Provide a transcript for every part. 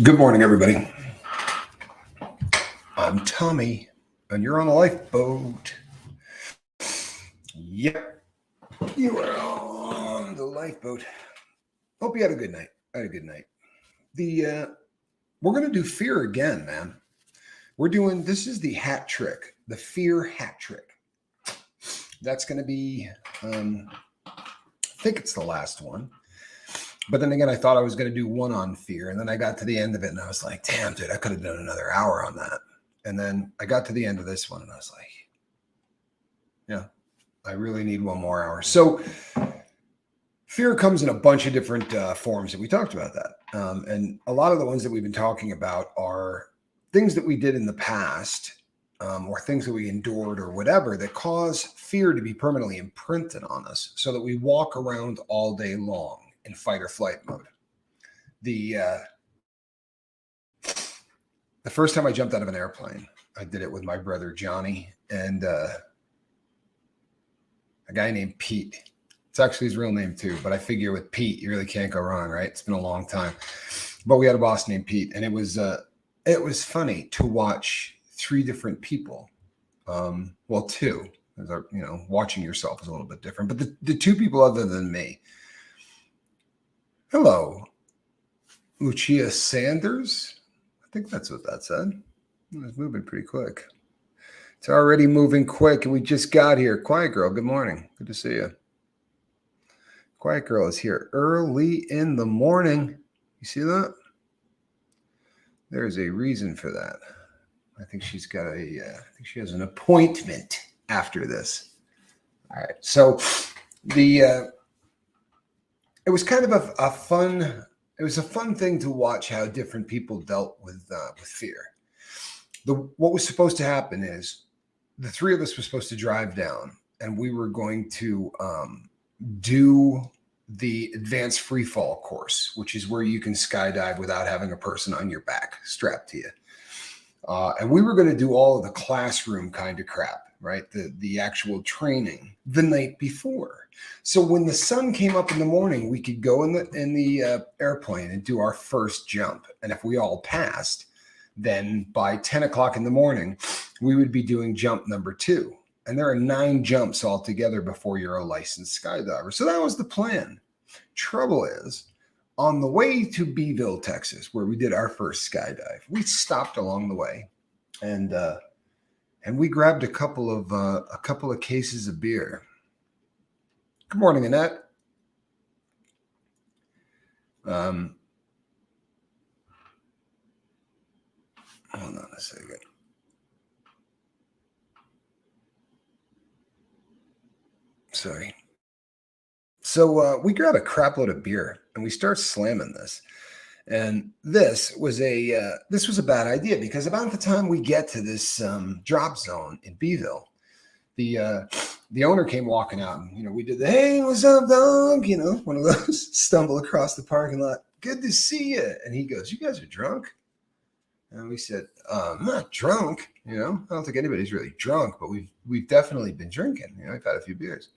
Good morning, everybody. I'm Tommy, and you're on a lifeboat. Yep, you are on the lifeboat. Hope you had a good night. I had a good night. We're gonna do fear again, man. This is the hat trick, the fear hat trick. That's gonna be, I think it's the last one. But then again, I thought I was going to do one on fear. And then I got to the end of it and I was like, damn, dude, I could have done another hour on that. And then I got to the end of this one and I was like, yeah, I really need one more hour. So fear comes in a bunch of different forms, and we talked about that. And a lot of the ones that we've been talking about are things that we did in the past or things that we endured or whatever that cause fear to be permanently imprinted on us so that we walk around all day long in fight or flight mode. The first time I jumped out of an airplane, I did it with my brother Johnny and a guy named Pete. It's actually his real name too, but I figure with Pete, you really can't go wrong, right? It's been a long time. But we had a boss named Pete, and it was funny to watch three different people. Well, two. Watching yourself is a little bit different, but the two people other than me. Hello, Lucia Sanders. I think that's what that said. It was moving pretty quick. It's already moving quick, and we just got here. Quiet Girl, good morning. Good to see you. Quiet Girl is here early in the morning. You see that? There's a reason for that. I think she's got I think she has an appointment after this. All right. So it was kind of a fun thing to watch how different people dealt with fear. What was supposed to happen is the three of us were supposed to drive down, and we were going to do the advanced free fall course, which is where you can skydive without having a person on your back strapped to you. And we were going to do all of the classroom kind of crap, right? The actual training the night before. So when the sun came up in the morning, we could go in the airplane and do our first jump. And if we all passed, then by 10 o'clock in the morning, we would be doing jump number 2. And there are 9 jumps altogether before you're a licensed skydiver. So that was the plan. Trouble is, on the way to Beeville, Texas, where we did our first skydive, we stopped along the way, and we grabbed a couple of cases of beer. Good morning, Annette. Hold on a second. Sorry. So we grab a crap load of beer and we start slamming this. And this was a bad idea because about the time we get to this drop zone in Beeville, the owner came walking out, and we did the "Hey, what's up, dog?" One of those stumble across the parking lot. Good to see you. And he goes, "You guys are drunk?" And we said, "I'm not drunk. I don't think anybody's really drunk, but we've definitely been drinking. We've had a few beers."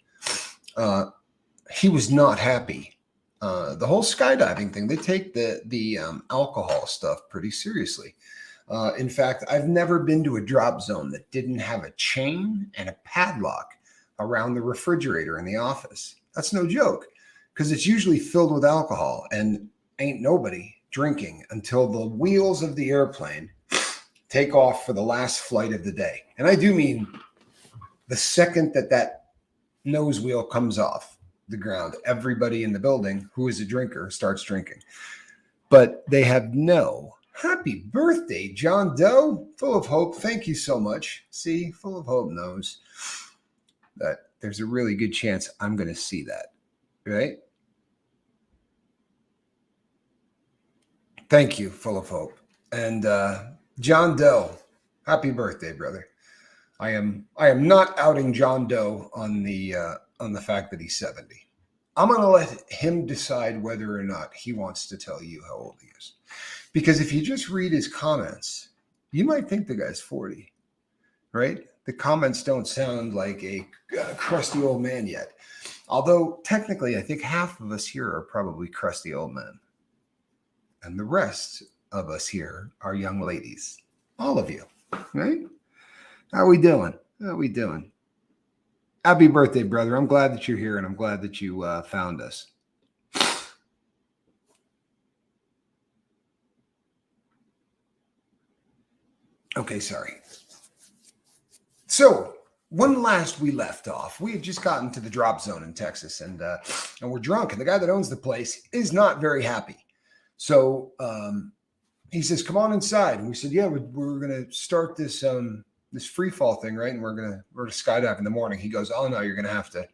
He was not happy. The whole skydiving thing, they take the alcohol stuff pretty seriously. In fact, I've never been to a drop zone that didn't have a chain and a padlock around the refrigerator in the office. That's no joke, because it's usually filled with alcohol and ain't nobody drinking until the wheels of the airplane take off for the last flight of the day. And I do mean the second that nose wheel comes off the ground, everybody in the building who is a drinker starts drinking. But they have no happy birthday, John Doe. Full of Hope. Thank you so much. See, Full of Hope knows that there's a really good chance I'm going to see that, right? Thank you, Full of Hope. And John Doe, happy birthday, brother. I am not outing John Doe on the fact that he's 70. I'm going to let him decide whether or not he wants to tell you how old he is. Because if you just read his comments, you might think the guy's 40, right? The comments don't sound like a crusty old man yet. Although technically, I think half of us here are probably crusty old men. And the rest of us here are young ladies. All of you, right? How we doing? How we doing? Happy birthday, brother. I'm glad that you're here, and I'm glad that you found us. Okay, sorry. So when last we left off, we had just gotten to the drop zone in Texas, and we're drunk, and the guy that owns the place is not very happy. So he says, "Come on inside." And we said, "Yeah, we're going to start this this free fall thing, right? And we're to skydive in the morning." He goes, "Oh no, you're going to have to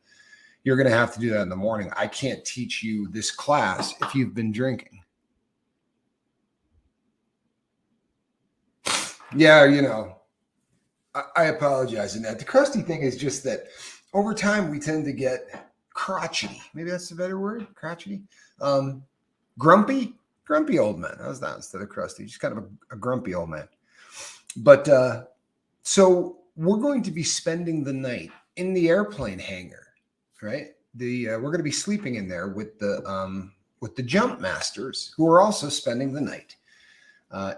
do that in the morning. I can't teach you this class if you've been drinking." Yeah, I apologize, Annette. The crusty thing is just that over time we tend to get crotchety. Maybe that's a better word, crotchety. Grumpy old man. How's that instead of crusty? Just kind of a grumpy old man. But so we're going to be spending the night in the airplane hangar, right? We're going to be sleeping in there with the jump masters, who are also spending the night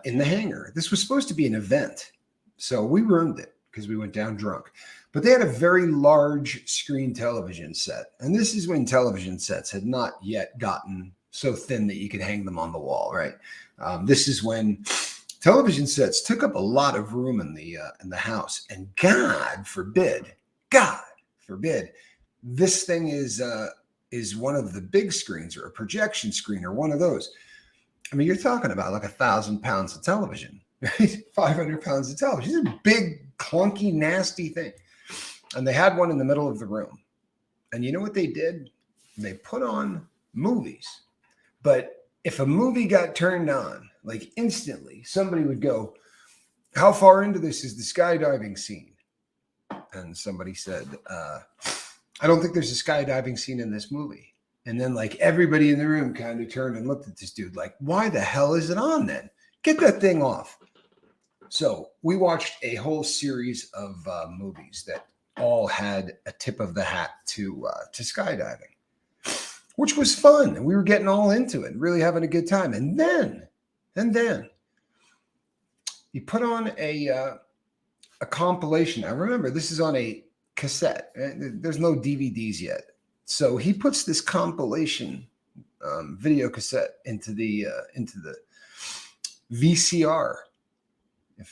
in the hangar. This was supposed to be an event. So we ruined it because we went down drunk. But they had a very large screen television set. And this is when television sets had not yet gotten so thin that you could hang them on the wall, right? This is when television sets took up a lot of room in the house. And God forbid, this thing is one of the big screens or a projection screen or one of those. I mean, you're talking about like 1,000 pounds of television. 500 pounds of television. It's a big, clunky, nasty thing. And they had one in the middle of the room. And you know what they did? They put on movies. But if a movie got turned on, like instantly, somebody would go, "How far into this is the skydiving scene?" And somebody said, "I don't think there's a skydiving scene in this movie." And then like everybody in the room kind of turned and looked at this dude like, "Why the hell is it on then? Get that thing off." So we watched a whole series of movies that all had a tip of the hat to skydiving, which was fun. And we were getting all into it, really having a good time. And then you put on a compilation. Now remember, this is on a cassette. There's no DVDs yet. So he puts this compilation video cassette into the VCR.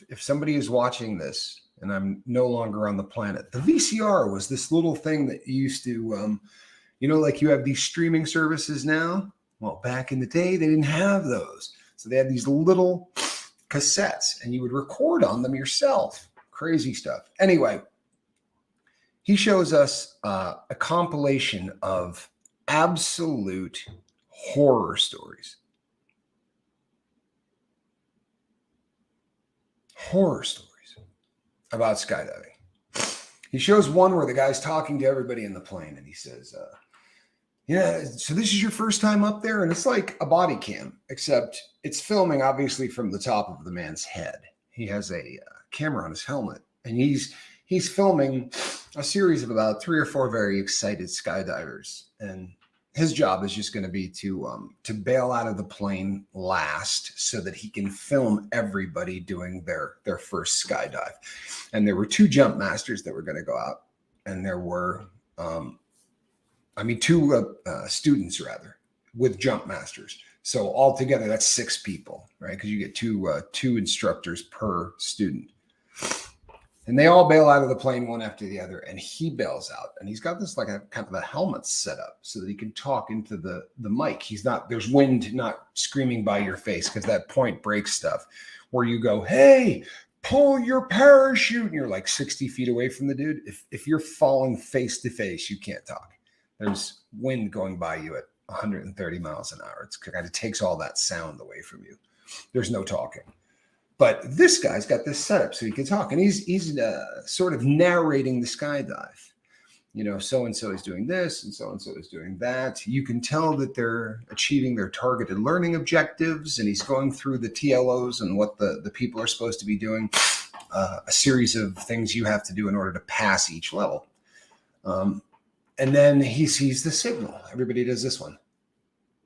If somebody is watching this and I'm no longer on the planet, the VCR was this little thing that you used to, like you have these streaming services now. Well, back in the day, they didn't have those. So they had these little cassettes and you would record on them yourself. Crazy stuff. Anyway, he shows us a compilation of absolute horror stories. Horror stories about skydiving. He shows one where the guy's talking to everybody in the plane and he says, "Yeah, so this is your first time up there?" And it's like a body cam, except it's filming obviously from the top of the man's head. He has a camera on his helmet and he's filming a series of about 3 or 4 very excited skydivers. And his job is just going to be to bail out of the plane last so that he can film everybody doing their first skydive. And there were 2 jump masters that were going to go out, and there were, 2 students rather with jump masters. So altogether, that's 6 people, right? Because you get two instructors per student. And they all bail out of the plane one after the other, and he bails out. And he's got this like a kind of a helmet set up so that he can talk into the mic. There's wind not screaming by your face, because that Point Break stuff where you go, "Hey, pull your parachute," and you're like 60 feet away from the dude. If you're falling face to face, you can't talk. There's wind going by you at 130 miles an hour. It kind of takes all that sound away from you. There's no talking. But this guy's got this setup so he can talk, and he's sort of narrating the skydive. So-and-so is doing this, and so-and-so is doing that. You can tell that they're achieving their targeted learning objectives, and he's going through the TLOs and what the people are supposed to be doing, a series of things you have to do in order to pass each level. And then he sees the signal. Everybody does this one.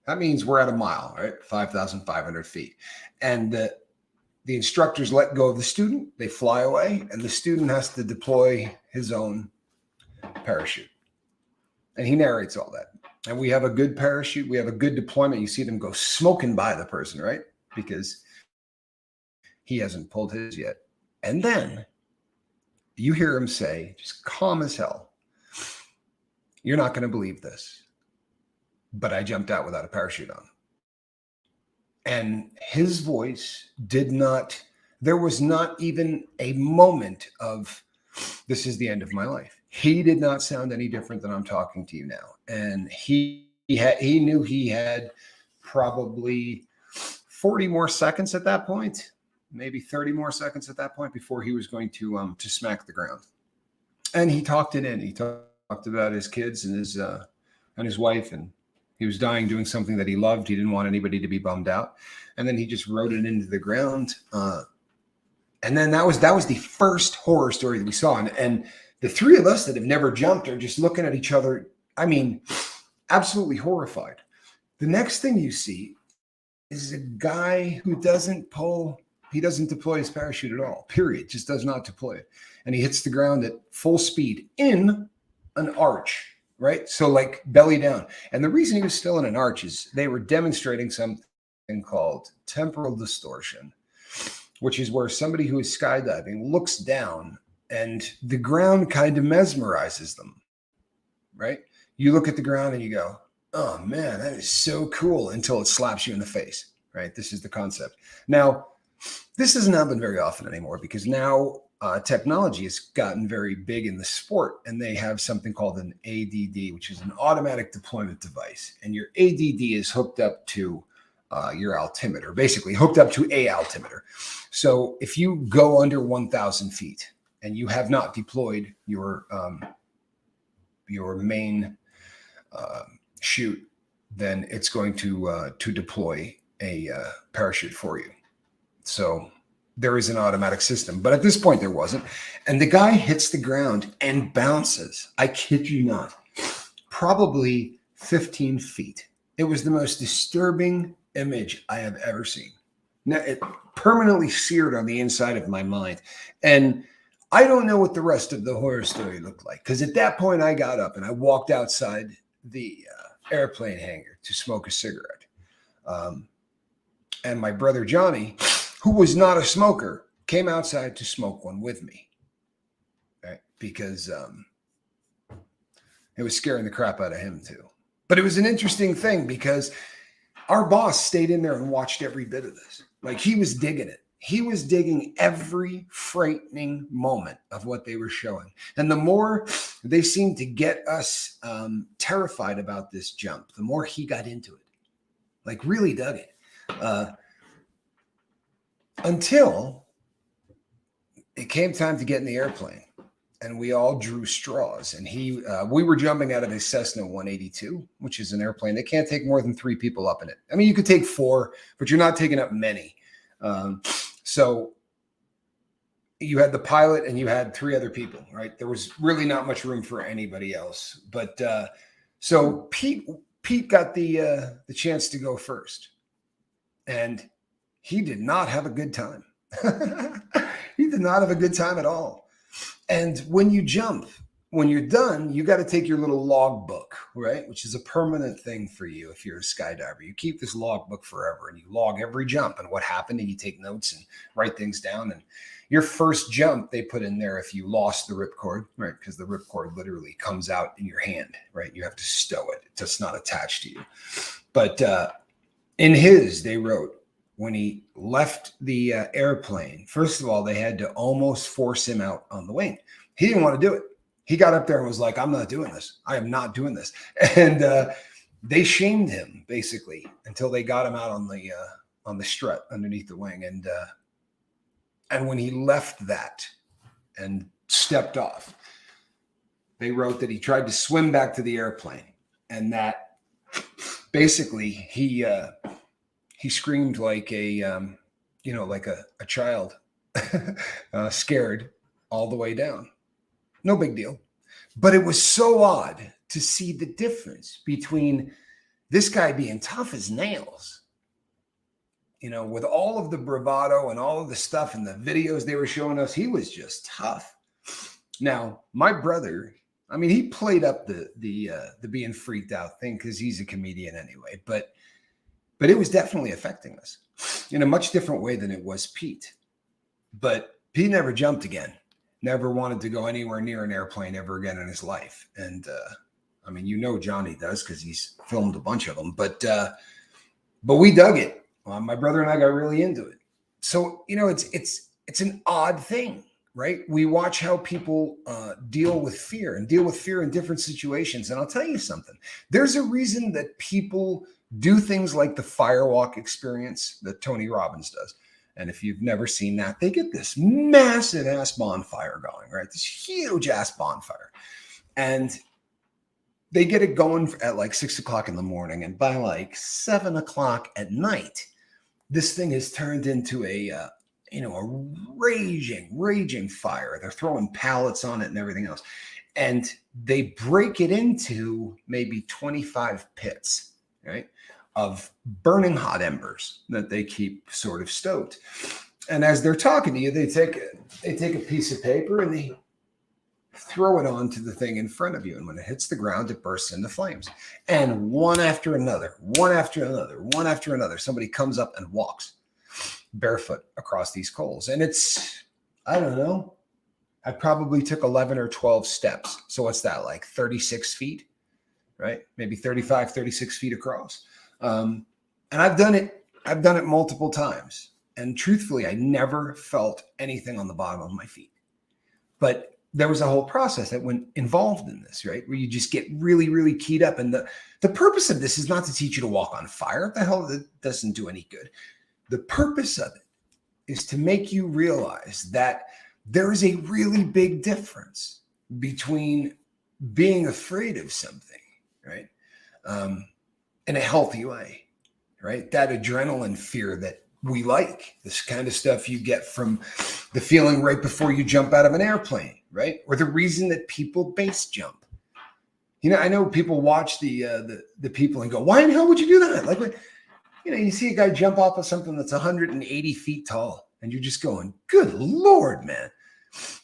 That means we're at a mile, right? 5,500 feet. And the instructors let go of the student, they fly away, and the student has to deploy his own parachute. And he narrates all that. And we have a good parachute, we have a good deployment. You see them go smoking by the person, right? Because he hasn't pulled his yet. And then you hear him say, just calm as hell, "You're not going to believe this, but I jumped out without a parachute on." And his voice did not, there was not even a moment of, "This is the end of my life." He did not sound any different than I'm talking to you now. And he knew he had probably 40 more seconds at that point, maybe 30 more seconds at that point before he was going to smack the ground. And he talked it in. He talked about his kids and his wife, and he was dying doing something that he loved. He didn't want anybody to be bummed out. And then he just wrote it into the ground. And then that was the first horror story that we saw. And the three of us that have never jumped are just looking at each other. I mean, absolutely horrified. The next thing you see is a guy who doesn't deploy his parachute at all, period, just does not deploy it. And he hits the ground at full speed in an arch, right? So like belly down. And the reason he was still in an arch is they were demonstrating something called temporal distortion, which is where somebody who is skydiving looks down and the ground kind of mesmerizes them, right? You look at the ground and you go, "Oh man, that is so cool," until it slaps you in the face, right? This is the concept. Now, this doesn't happen very often anymore because now technology has gotten very big in the sport, and they have something called an ADD, which is an automatic deployment device. And your ADD is hooked up to your altimeter, basically hooked up to a altimeter. So if you go under 1,000 feet and you have not deployed your main chute, then it's going to deploy a parachute for you. So there is an automatic system, but at this point there wasn't. And the guy hits the ground and bounces. I kid you not, probably 15 feet. It was the most disturbing image I have ever seen. Now, it permanently seared on the inside of my mind. And I don't know what the rest of the horror story looked like, because at that point I got up and I walked outside the airplane hangar to smoke a cigarette. And my brother Johnny, who was not a smoker, came outside to smoke one with me, right? Because it was scaring the crap out of him too. But it was an interesting thing because our boss stayed in there and watched every bit of this. Like, he was digging it. He was digging every frightening moment of what they were showing. And the more they seemed to get us terrified about this jump, the more he got into it. Like, really dug it. Until it came time to get in the airplane, and we all drew straws. And we were jumping out of a Cessna 182, which is an airplane that can't take more than 3 people up in it. I mean, you could take 4, but you're not taking up many. So you had the pilot and you had 3 other people, right? There was really not much room for anybody else. But so Pete got the chance to go first, and he did not have a good time. He did not have a good time at all. And when you jump, when you're done, you got to take your little log book, right? Which is a permanent thing for you if you're a skydiver. You keep this log book forever, and you log every jump and what happened, and you take notes and write things down. And your first jump, they put in there if you lost the ripcord, right? Because the ripcord literally comes out in your hand, right? You have to stow it. It's just not attached to you. But in his, they wrote, when he left the airplane, first of all, they had to almost force him out on the wing. He didn't want to do it. He got up there and was like, "I'm not doing this. I am not doing this." And they shamed him basically until they got him out on the strut underneath the wing. And when he left that and stepped off, they wrote that he tried to swim back to the airplane, and that basically he screamed like a child, scared all the way down. No big deal. But it was so odd to see the difference between this guy being tough as nails, with all of the bravado and all of the stuff and the videos they were showing us, he was just tough. Now, my brother, I mean, he played up the being freaked out thing because he's a comedian anyway, but it was definitely affecting us in a much different way than it was Pete. But Pete never jumped again, never wanted to go anywhere near an airplane ever again in his life. And I mean, Johnny does because he's filmed a bunch of them, but we dug it. My brother and I got really into it. So, it's an odd thing, right? We watch how people deal with fear in different situations. And I'll tell you something, there's a reason that people do things like the firewalk experience that Tony Robbins does. And if you've never seen that, they get this massive ass bonfire going, right? This huge ass bonfire. And they get it going at like 6 o'clock in the morning. And by like 7 o'clock at night, this thing has turned into a raging fire. They're throwing pallets on it and everything else. And they break it into maybe 25 pits, right, of burning hot embers that they keep sort of stoked. And as they're talking to you, they take a piece of paper and they throw it onto the thing in front of you. And when it hits the ground, it bursts into flames. And one after another, somebody comes up and walks barefoot across these coals. And it's, I don't know, I probably took 11 or 12 steps. So what's that, like 36 feet, right? Maybe 35, 36 feet across. And I've done it multiple times. And truthfully, I never felt anything on the bottom of my feet. But there was a whole process that went involved in this, right? Where you just get really, really keyed up. And the purpose of this is not to teach you to walk on fire. What the hell, that doesn't do any good. The purpose of it is to make you realize that there is a really big difference between being afraid of something, right? In a healthy way, right? That adrenaline fear that we like, this kind of stuff you get from the feeling right before you jump out of an airplane, right? Or the reason that people base jump. I know people watch the people and go, why in hell would you do that? Like, you see a guy jump off of something that's 180 feet tall and you're just going, good Lord, man,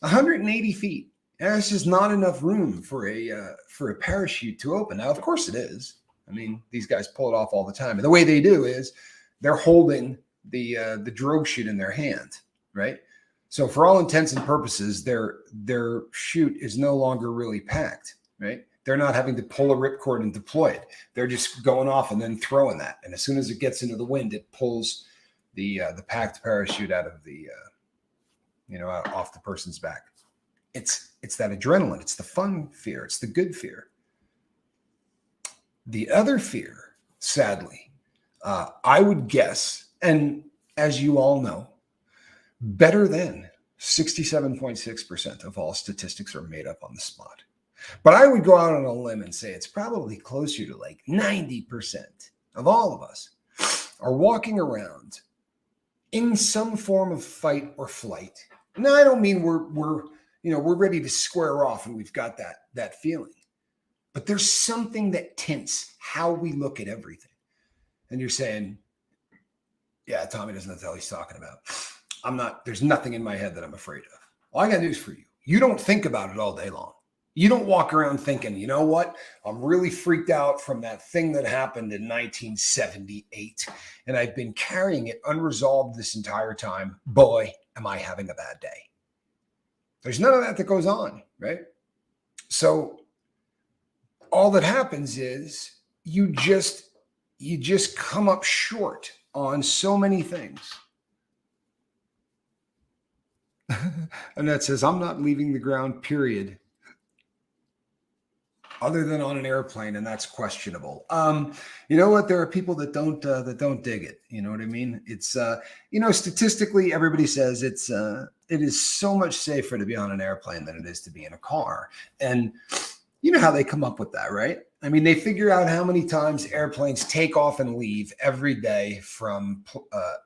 180 feet. There's just not enough room for a parachute to open. Now, of course it is. I mean, these guys pull it off all the time. And the way they do is they're holding the drogue chute in their hand, right? So for all intents and purposes, their chute is no longer really packed, right? They're not having to pull a ripcord and deploy it. They're just going off and then throwing that. And as soon as it gets into the wind, it pulls the packed parachute out of the off the person's back. It's that adrenaline. It's the fun fear. It's the good fear. The other fear, sadly, I would guess, and as you all know, better than 67.6% of all statistics are made up on the spot. But I would go out on a limb and say it's probably closer to like 90% of all of us are walking around in some form of fight or flight. Now, I don't mean we're ready to square off and we've got that feeling. But there's something that tints how we look at everything. And you're saying, yeah, Tommy doesn't know what the hell he's talking about. There's nothing in my head that I'm afraid of. Well, I got news for you. You don't think about it all day long. You don't walk around thinking, you know what? I'm really freaked out from that thing that happened in 1978. And I've been carrying it unresolved this entire time. Boy, am I having a bad day. There's none of that goes on, right? So all that happens is you just come up short on so many things. And that says, I'm not leaving the ground, period. Other than on an airplane, and that's questionable. You know what? There are people that don't dig it. You know what I mean? It's statistically, everybody says it is so much safer to be on an airplane than it is to be in a car. And you know how they come up with that, right? I mean, they figure out how many times airplanes take off and leave every day from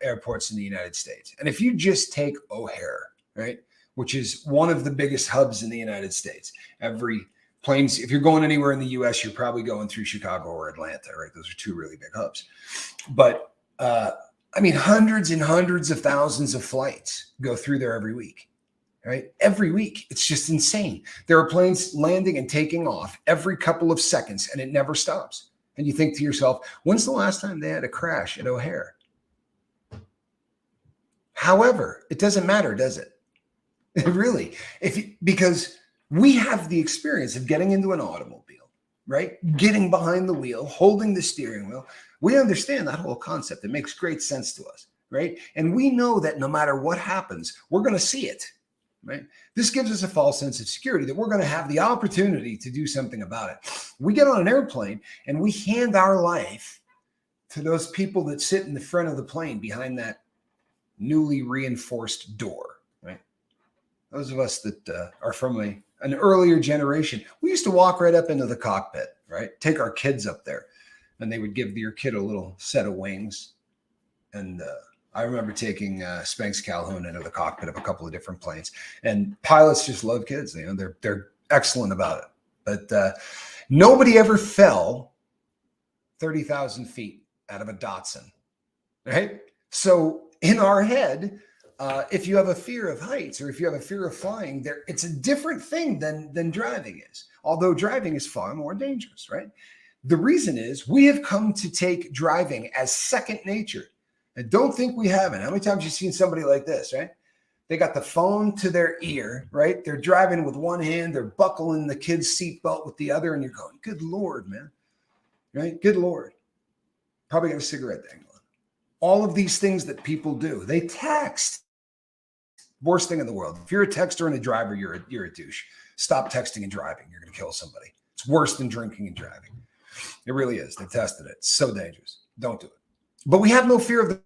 airports in the United States. And if you just take O'Hare, right, which is one of the biggest hubs in the United States, every Planes, if you're going anywhere in the US, you're probably going through Chicago or Atlanta, right? Those are two really big hubs. But I mean, hundreds and hundreds of thousands of flights go through there every week, right? Every week. It's just insane. There are planes landing and taking off every couple of seconds, and it never stops. And you think to yourself, when's the last time they had a crash at O'Hare? However, it doesn't matter, does it? Really, because we have the experience of getting into an automobile, right? Getting behind the wheel, holding the steering wheel. We understand that whole concept. It makes great sense to us, right? And we know that no matter what happens, we're going to see it, right? This gives us a false sense of security that we're going to have the opportunity to do something about it. We get on an airplane and we hand our life to those people that sit in the front of the plane behind that newly reinforced door, right? Those of us that are from an earlier generation, we used to walk right up into the cockpit, right? Take our kids up there, and they would give your kid a little set of wings. And I remember taking Spanx Calhoun into the cockpit of a couple of different planes. And pilots just love kids. You know, they're excellent about it. But nobody ever fell 30,000 feet out of a Datsun, right? So in our head, if you have a fear of heights or if you have a fear of flying, it's a different thing than driving is. Although driving is far more dangerous, right? The reason is we have come to take driving as second nature. And don't think we haven't. How many times have you seen somebody like this, right? They got the phone to their ear, right? They're driving with one hand, they're buckling the kid's seatbelt with the other, and you're going, good Lord, man, right? Good Lord. Probably got a cigarette dangling. All of these things that people do, they text. Worst thing in the world. If you're a texter and a driver, you're a douche. Stop texting and driving. You're going to kill somebody. It's worse than drinking and driving. It really is. They've tested it. It's so dangerous. Don't do it. But we have no fear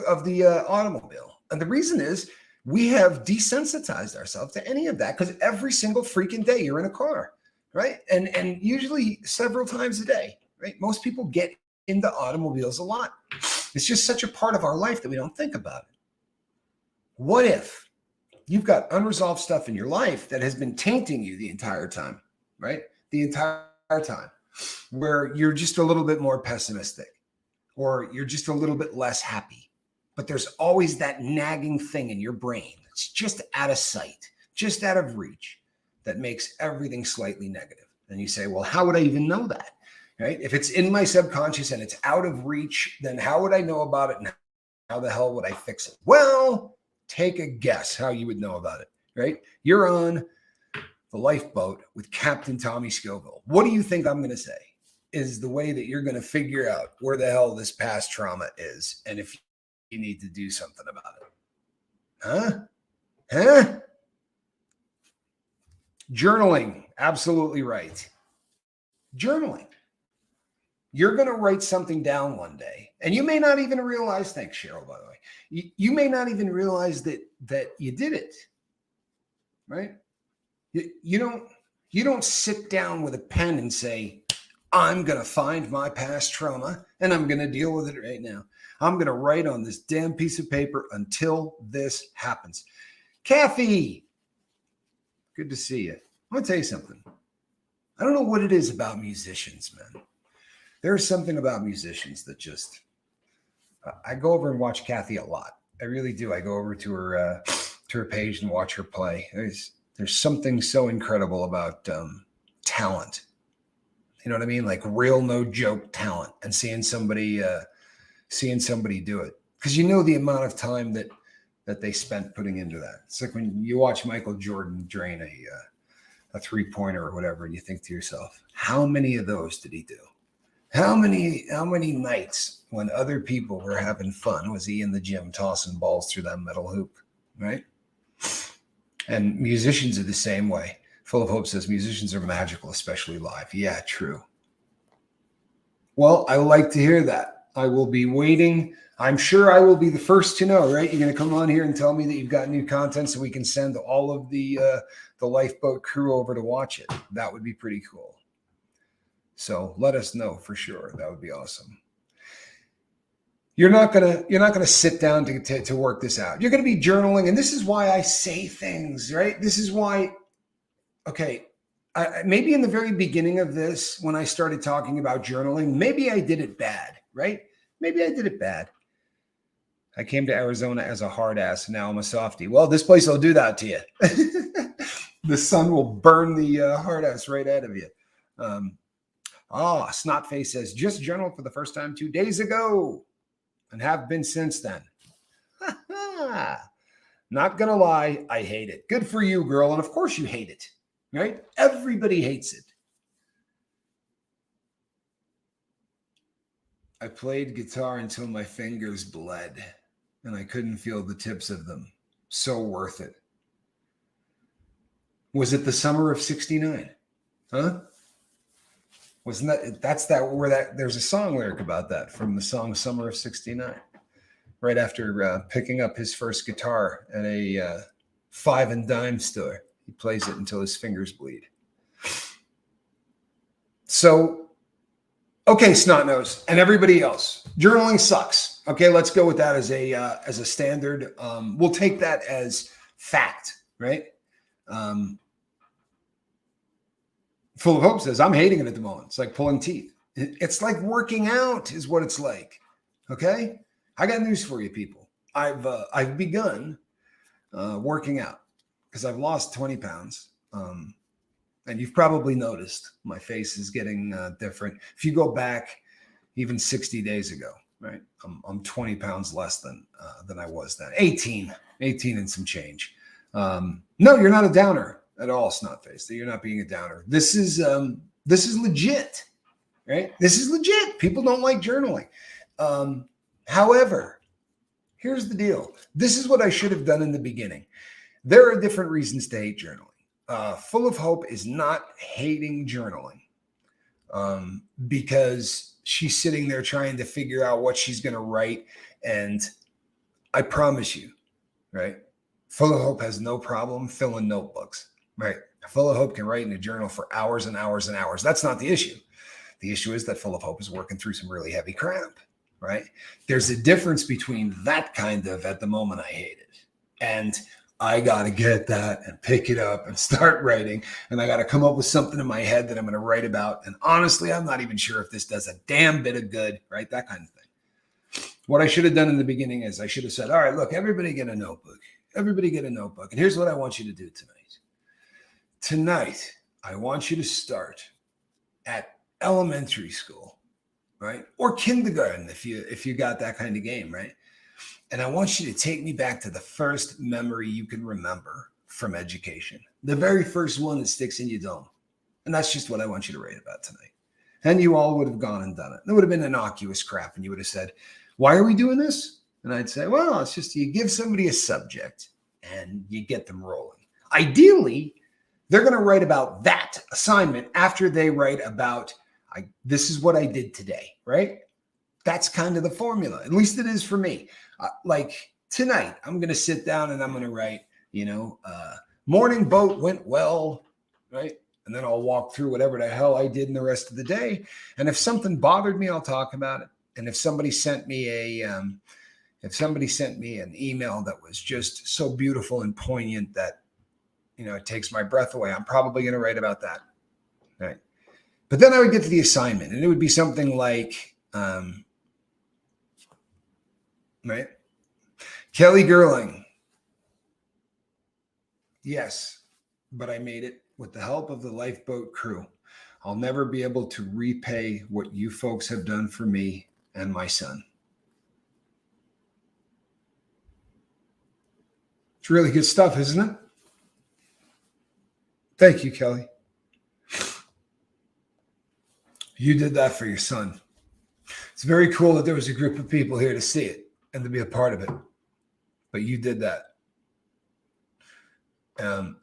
of the automobile. And the reason is we have desensitized ourselves to any of that because every single freaking day you're in a car, right? And usually several times a day, right? Most people get into automobiles a lot. It's just such a part of our life that we don't think about it. What if you've got unresolved stuff in your life that has been tainting you the entire time, right? The entire time, where you're just a little bit more pessimistic or you're just a little bit less happy. But there's always that nagging thing in your brain that's just out of sight, just out of reach, that makes everything slightly negative. And you say, well, how would I even know that? Right? If it's in my subconscious and it's out of reach, then how would I know about it? And how the hell would I fix it? Well, take a guess how you would know about it, right? You're on the lifeboat with Captain Tommy Scoville. What do you think I'm going to say is the way that you're going to figure out where the hell this past trauma is and if you need to do something about it? Huh? Journaling. Absolutely right. Journaling. You're going to write something down one day, and you may not even realize, thanks, Cheryl, by the way, you may not even realize that you did it, right? You don't sit down with a pen and say, I'm going to find my past trauma, and I'm going to deal with it right now. I'm going to write on this damn piece of paper until this happens. Kathy, good to see you. I'm going to tell you something. I don't know what it is about musicians, man. There's something about musicians that just, I go over and watch Kathy a lot. I really do. I go over to her page and watch her play. There's something so incredible about talent. You know what I mean? Like real, no joke talent, and seeing somebody do it, because you know the amount of time that they spent putting into that. It's like when you watch Michael Jordan drain a 3-pointer or whatever, and you think to yourself, how many of those did he do? How many nights when other people were having fun was he in the gym tossing balls through that metal hoop, right? And musicians are the same way. Full of Hope says musicians are magical, especially live. Yeah, true. Well, I like to hear that. I will be waiting. I'm sure I will be the first to know, right? You're going to come on here and tell me that you've got new content so we can send all of the lifeboat crew over to watch it. That would be pretty cool. So let us know for sure. That would be awesome. You're not gonna sit down to work this out. You're gonna be journaling, and this is why I say things, right? This is why. Okay, maybe in the very beginning of this, when I started talking about journaling, maybe I did it bad, right? Maybe I did it bad. I came to Arizona as a hard ass. Now I'm a softie. Well, this place will do that to you. The sun will burn the hard ass right out of you. Snotface says, just journaled for the first time 2 days ago and have been since then. Not gonna lie, I hate it. Good for you, girl. And of course you hate it, right? Everybody hates it. I played guitar until my fingers bled and I couldn't feel the tips of them. So worth it. Was it the summer of 69? Huh? Wasn't that there's a song lyric about that from the song Summer of 69. Right after picking up his first guitar at a 5 and dime store. He plays it until his fingers bleed. So, okay, Snotnose and everybody else, journaling sucks. Okay, let's go with that as a standard. We'll take that as fact, right? Full of Hope says, I'm hating it at the moment. It's like pulling teeth. It's like working out is what it's like. Okay? I got news for you, people. I've begun working out because I've lost 20 pounds. And you've probably noticed my face is getting different. If you go back even 60 days ago, right? I'm 20 pounds less than I was then. 18 and some change. No, you're not a downer at all, Snotface. You're not being a downer. This is legit, right? This is legit. People don't like journaling. However, here's the deal. This is what I should have done in the beginning. There are different reasons to hate journaling. Full of Hope is not hating journaling because she's sitting there trying to figure out what she's going to write. And I promise you, right? Full of Hope has no problem filling notebooks, right? Full of Hope can write in a journal for hours and hours and hours. That's not the issue. The issue is that Full of Hope is working through some really heavy crap, right? There's a difference between that kind of at the moment I hate it and I got to get that and pick it up and start writing. And I got to come up with something in my head that I'm going to write about. And honestly, I'm not even sure if this does a damn bit of good, right? That kind of thing. What I should have done in the beginning is I should have said, all right, look, everybody get a notebook. Everybody get a notebook. And here's what I want you to do tonight. Tonight, I want you to start at elementary school, right? Or kindergarten if you got that kind of game, right? And I want you to take me back to the first memory you can remember from education. The very first one that sticks in your dome. And that's just what I want you to write about tonight. And you all would have gone and done it. It would have been innocuous crap. And you would have said, why are we doing this? And I'd say, well, it's just you give somebody a subject and you get them rolling. Ideally, they're going to write about that assignment after they write about, this is what I did today, right? That's kind of the formula. At least it is for me. Like tonight, I'm going to sit down and I'm going to write, morning boat went well, right? And then I'll walk through whatever the hell I did in the rest of the day. And if something bothered me, I'll talk about it. And if somebody sent me an email that was just so beautiful and poignant that, it takes my breath away, I'm probably going to write about that, right? But then I would get to the assignment and it would be something like, right? Kelly Gerling. Yes, but I made it with the help of the lifeboat crew. I'll never be able to repay what you folks have done for me and my son. It's really good stuff, isn't it? Thank you, Kelly. You did that for your son. It's very cool that there was a group of people here to see it and to be a part of it. But you did that.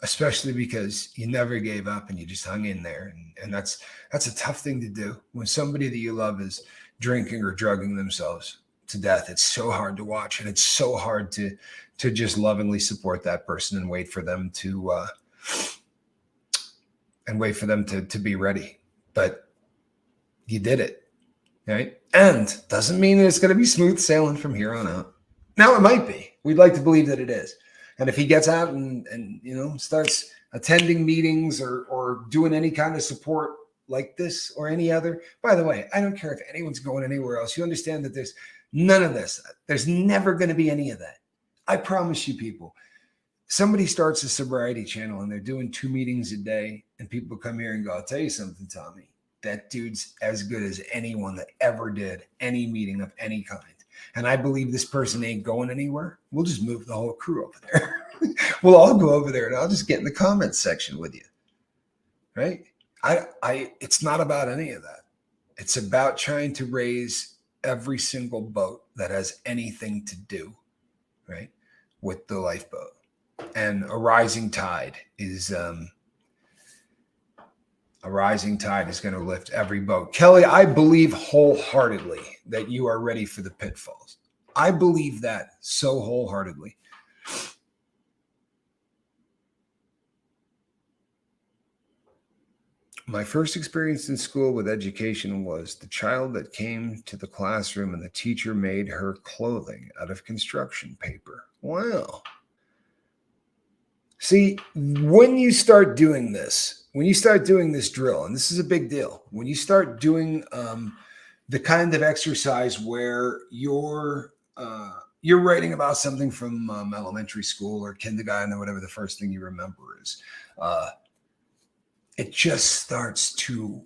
Especially because you never gave up and you just hung in there. And that's a tough thing to do. When somebody that you love is drinking or drugging themselves to death, it's so hard to watch. And it's so hard to just lovingly support that person and wait for them to be ready. But you did it, right? And doesn't mean that it's going to be smooth sailing from here on out. Now it might be. We'd like to believe that it is. And if he gets out and starts attending meetings or doing any kind of support like this or any other. By the way, I don't care if anyone's going anywhere else. You understand that there's none of this. There's never going to be any of that. I promise you, people. Somebody starts a sobriety channel and they're doing 2 meetings a day, and people come here and go, I'll tell you something, Tommy. That dude's as good as anyone that ever did any meeting of any kind. And I believe this person ain't going anywhere. We'll just move the whole crew over there. We'll all go over there and I'll just get in the comments section with you. Right? It's not about any of that. It's about trying to raise every single boat that has anything to do, right, with the lifeboat. And a rising tide is going to lift every boat. Kelly, I believe wholeheartedly that you are ready for the pitfalls. I believe that so wholeheartedly. My first experience in school with education was the child that came to the classroom and the teacher made her clothing out of construction paper. Wow. See, when you start doing this drill, and this is a big deal, when you start doing the kind of exercise where you're writing about something from elementary school or kindergarten or whatever the first thing you remember is, it just starts to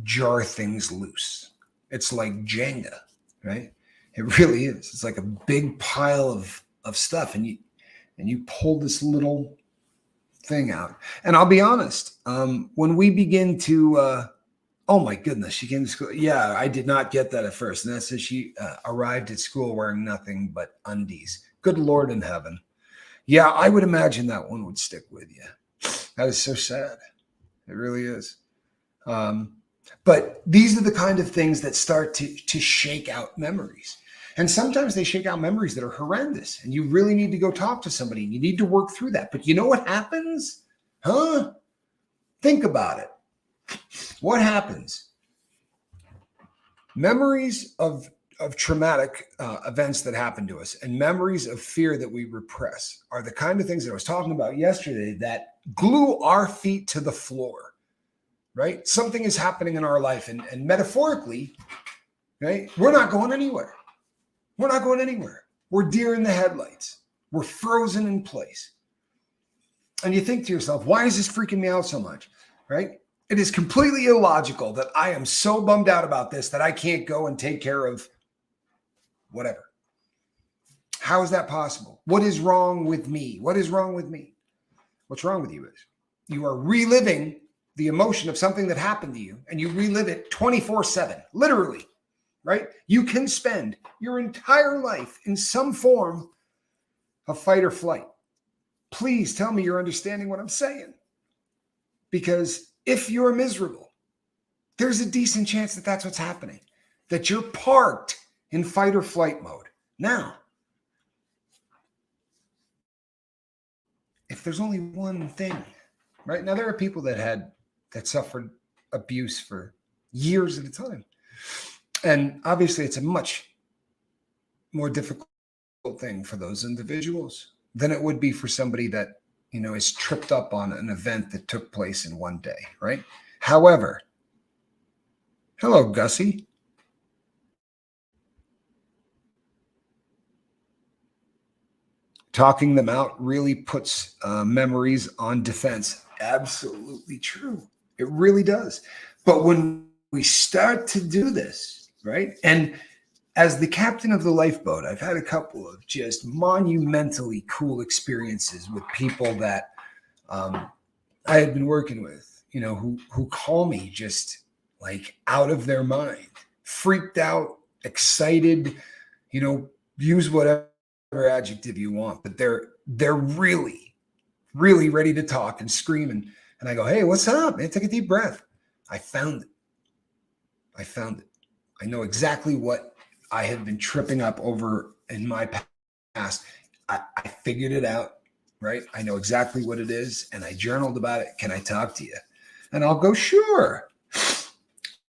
jar things loose. It's like Jenga, right? It really is. It's like a big pile of stuff, and you pull this little thing out. And I'll be honest, when we begin to, oh my goodness, she came to school. Yeah, I did not get that at first. And that says she arrived at school wearing nothing but undies. Good Lord in heaven. Yeah, I would imagine that one would stick with you. That is so sad. It really is. But these are the kind of things that start to shake out memories. And sometimes they shake out memories that are horrendous. And you really need to go talk to somebody. And you need to work through that. But you know what happens? Huh? Think about it. What happens? Memories of traumatic events that happen to us and memories of fear that we repress are the kind of things that I was talking about yesterday that glue our feet to the floor, right? Something is happening in our life, and metaphorically, right? We're not going anywhere. We're not going anywhere. We're deer in the headlights. We're frozen in place. And you think to yourself, why is this freaking me out so much, right? It is completely illogical that I am so bummed out about this that I can't go and take care of whatever. How is that possible? What is wrong with me? What is wrong with me? What's wrong with you is you are reliving the emotion of something that happened to you, and you relive it 24/7, literally, right? You can spend your entire life in some form of fight or flight. Please tell me you're understanding what I'm saying. Because if you're miserable, there's a decent chance that that's what's happening, that you're parked in fight or flight mode. Now, if there's only one thing, right? Now, there are people that suffered abuse for years at a time. And obviously, it's a much more difficult thing for those individuals than it would be for somebody that, is tripped up on an event that took place in one day, right? However, hello, Gussie. Talking them out really puts memories on defense. Absolutely true. It really does. But when we start to do this, right? And as the captain of the lifeboat, I've had a couple of just monumentally cool experiences with people that I had been working with, who call me just like out of their mind, freaked out, excited, use whatever adjective you want, but they're really, really ready to talk and scream. And I go, hey, what's up, man? Take a deep breath. I found it. I know exactly what I had been tripping up over in my past. I figured it out, right? I know exactly what it is, and I journaled about it. Can I talk to you? And I'll go, sure.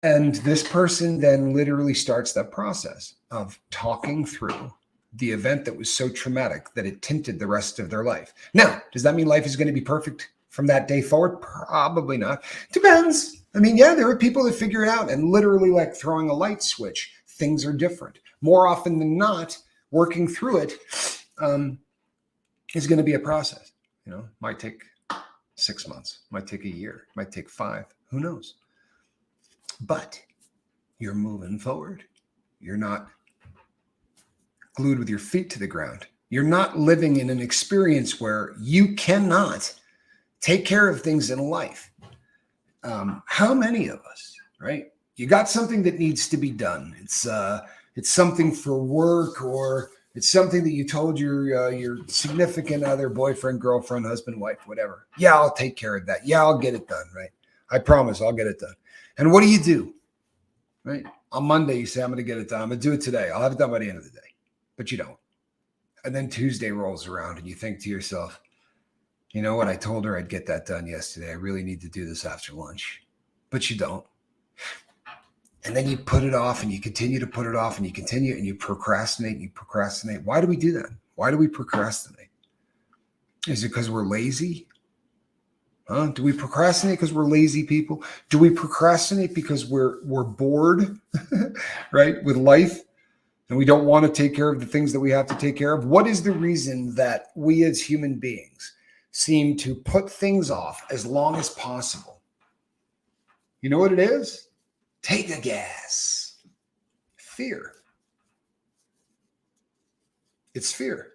And this person then literally starts that process of talking through the event that was so traumatic that it tinted the rest of their life. Now, does that mean life is going to be perfect from that day forward? Probably not. Depends. I mean, yeah, there are people that figure it out, and literally like throwing a light switch, things are different. More often than not, working through it is going to be a process. Might take 6 months, might take a year, might take 5, who knows? But you're moving forward. You're not glued with your feet to the ground. You're not living in an experience where you cannot take care of things in life. How many of us, right? You got something that needs to be done. It's something for work, or it's something that you told your significant other, boyfriend, girlfriend, husband, wife, whatever. Yeah, I'll take care of that. Yeah, I'll get it done, right? I promise I'll get it done. And what do? Right? On Monday, you say, I'm going to get it done. I'm going to do it today. I'll have it done by the end of the day. But you don't. And then Tuesday rolls around and you think to yourself, you know what? I told her I'd get that done yesterday. I really need to do this after lunch. But you don't. And then you put it off and you continue to put it off and you continue and you procrastinate and you procrastinate. Why do we do that? Why do we procrastinate? Is it because we're lazy? Do we procrastinate because we're lazy people? Do we procrastinate because we're bored, right, with life, and we don't want to take care of the things that we have to take care of? What is the reason that we as human beings seem to put things off as long as possible? You know what it is? Take a guess. Fear. It's fear.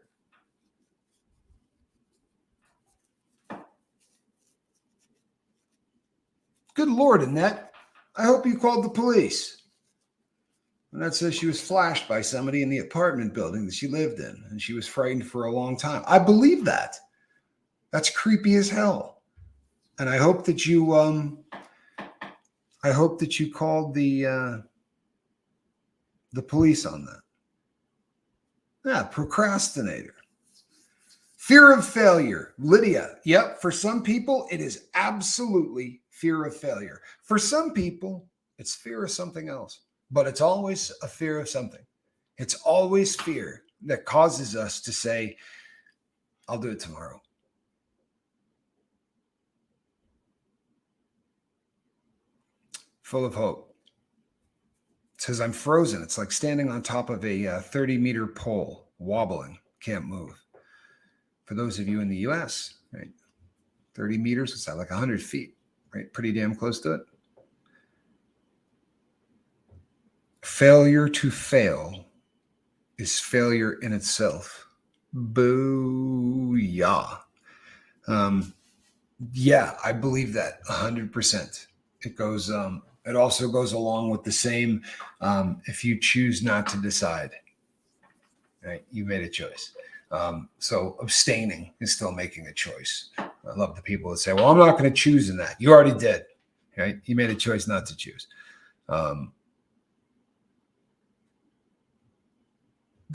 Good Lord, Annette, I hope you called the police. Annette says she was flashed by somebody in the apartment building that she lived in, and she was frightened for a long time. I believe that. That's creepy as hell. And I hope that you called the police on that. Yeah, procrastinator. Fear of failure. Lydia, yep, for some people, it is absolutely fear of failure. For some people, it's fear of something else, but it's always a fear of something. It's always fear that causes us to say, I'll do it tomorrow. Full of hope. It says, I'm frozen. It's like standing on top of a 30-meter pole, wobbling, can't move. For those of you in the US, right, 30 meters, what's that, like 100 feet, right? Pretty damn close to it. Failure to fail is failure in itself. Booyah. Yeah, I believe that 100%. It goes, it also goes along with the same, if you choose not to decide, right? You made a choice. So abstaining is still making a choice. I love the people that say, well, I'm not going to choose in that. You already did, right? You made a choice not to choose.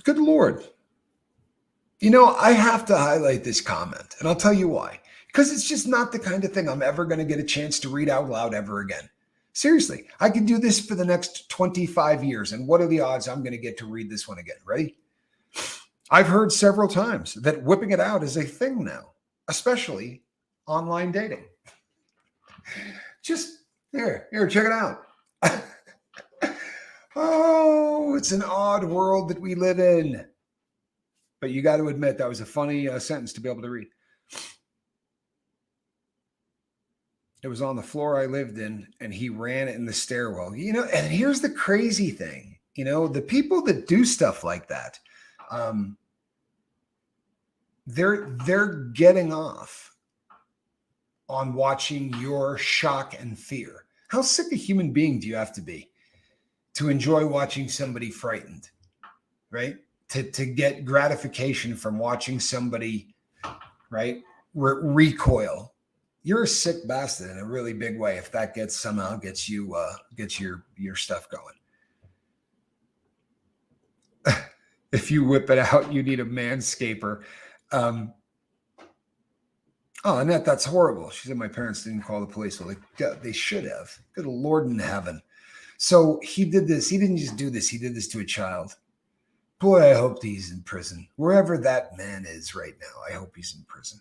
Good Lord. I have to highlight this comment, and I'll tell you why. Because it's just not the kind of thing I'm ever going to get a chance to read out loud ever again. Seriously, I could do this for the next 25 years, and what are the odds I'm going to get to read this one again? Ready? I've heard several times that whipping it out is a thing now, especially online dating. Just here, check it out. Oh, it's an odd world that we live in. But you got to admit, that was a funny sentence to be able to read. It was on the floor I lived in, and he ran in the stairwell. And here's the crazy thing. The people that do stuff like that, they're getting off on watching your shock and fear. How sick a human being do you have to be to enjoy watching somebody frightened, right? To get gratification from watching somebody, right, recoil. You're a sick bastard in a really big way if that somehow gets you gets your stuff going. If you whip it out, you need a manscaper. Oh, Annette, that's horrible. She said my parents didn't call the police. Well, they should have. Good Lord in heaven. So he did this. He didn't just do this. He did this to a child. Boy, I hope he's in prison. Wherever that man is right now, I hope he's in prison.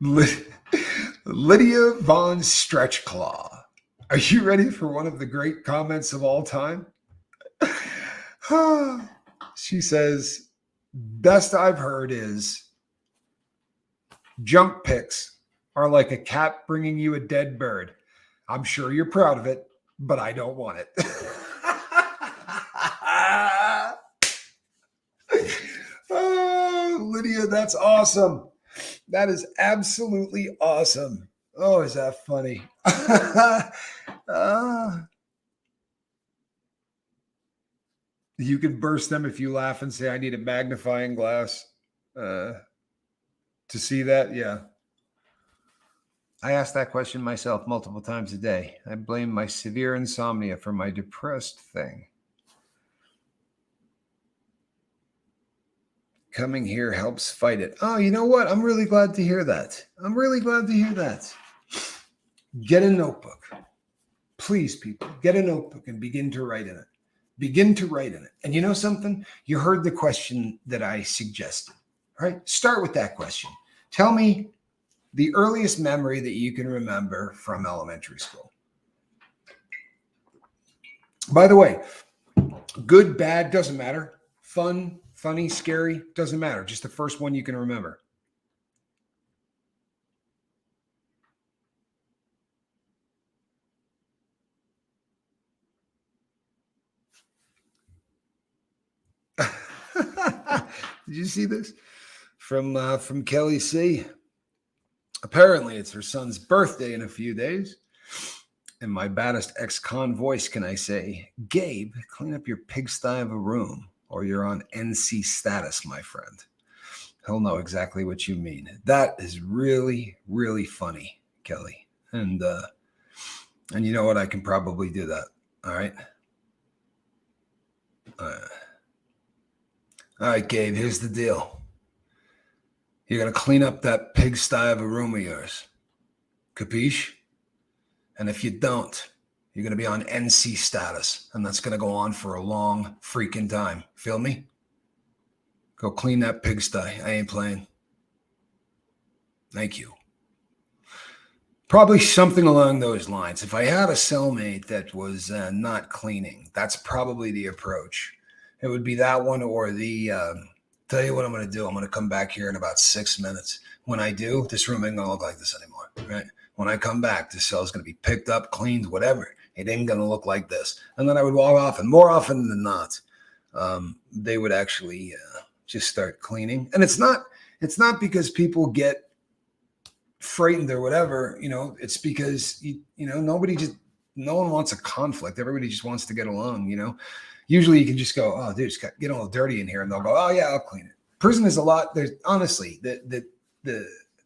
Lydia Von Stretchclaw. Are you ready for one of the great comments of all time? She says, best I've heard is junk pics are like a cat bringing you a dead bird. I'm sure you're proud of it, but I don't want it. Oh, Lydia, that's awesome. That is absolutely awesome. Oh, is that funny? uh, you can burst them if you laugh and say, I need a magnifying glass to see that. Yeah. I ask that question myself multiple times a day. I blame my severe insomnia for my depressed thing. Coming here helps fight it. Oh, you know what? I'm really glad to hear that. I'm really glad to hear that. Get a notebook. Please, people, get a notebook and begin to write in it. Begin to write in it. And you know something? You heard the question that I suggested, right? Start with that question. Tell me the earliest memory that you can remember from elementary school. By the way, good, bad, doesn't matter. Fun, funny, scary, doesn't matter. Just the first one you can remember. Did you see this from Kelly C? Apparently, it's her son's birthday in a few days. In my baddest ex-con voice, can I say, Gabe, clean up your pigsty of a room, or you're on NC status, my friend. He'll know exactly what you mean. That is really, really funny, Kelly. And you know what? I can probably do that. All right. All right, Gabe, here's the deal. You're going to clean up that pigsty of a room of yours. Capiche? And if you don't, you're going to be on NC status. And that's going to go on for a long freaking time. Feel me? Go clean that pigsty. I ain't playing. Thank you. Probably something along those lines. If I had a cellmate that was not cleaning, that's probably the approach. It would be that one or the, tell you what I'm going to do. I'm going to come back here in about 6 minutes. When I do, this room ain't going to look like this anymore, right? When I come back, this cell is going to be picked up, cleaned, whatever. It ain't going to look like this. And then I would walk off, and more often than not, they would actually just start cleaning. And it's not because people get frightened or whatever, it's because, no one wants a conflict. Everybody just wants to get along, Usually you can just go, oh, dude, it's get a little dirty in here. And they'll go, oh, yeah, I'll clean it. Prison is a lot. There's honestly, the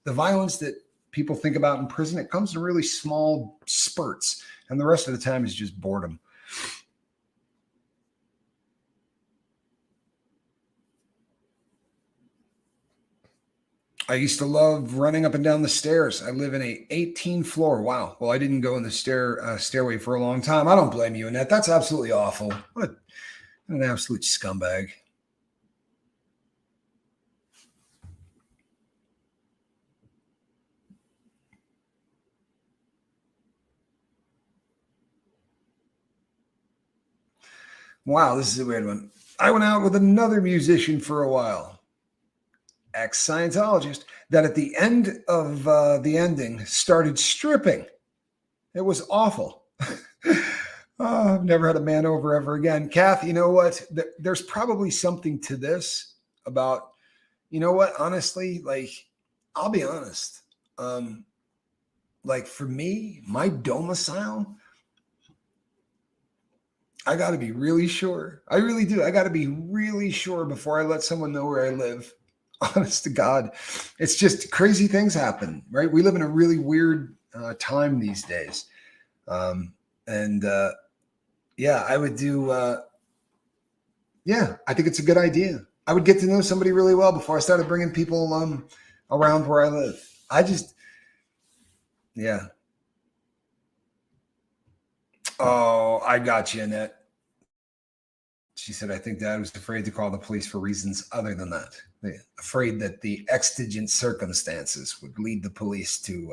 violence that people think about in prison, it comes in really small spurts. And the rest of the time is just boredom. I used to love running up and down the stairs. I live in a 18 floor. Wow. Well, I didn't go in the stairway for a long time. I don't blame you, Annette. That's absolutely awful. What an absolute scumbag. Wow, this is a weird one. I went out with another musician for a while, ex-Scientologist, that at the end of the ending started stripping. It was awful. Oh, I've never had a man over ever again. Kath, you know what? There's probably something to this about, you know what? Honestly, like, I'll be honest. Like for me, my domicile, I got to be really sure. I really do. I got to be really sure before I let someone know where I live. Honest to God, it's just crazy things happen, right? We live in a really weird time these days. Yeah, I would do. Yeah, I think it's a good idea. I would get to know somebody really well before I started bringing people around where I live. Yeah. Oh, I got you, Annette. She said, I think Dad was afraid to call the police for reasons other than that. Afraid that the exigent circumstances would lead the police to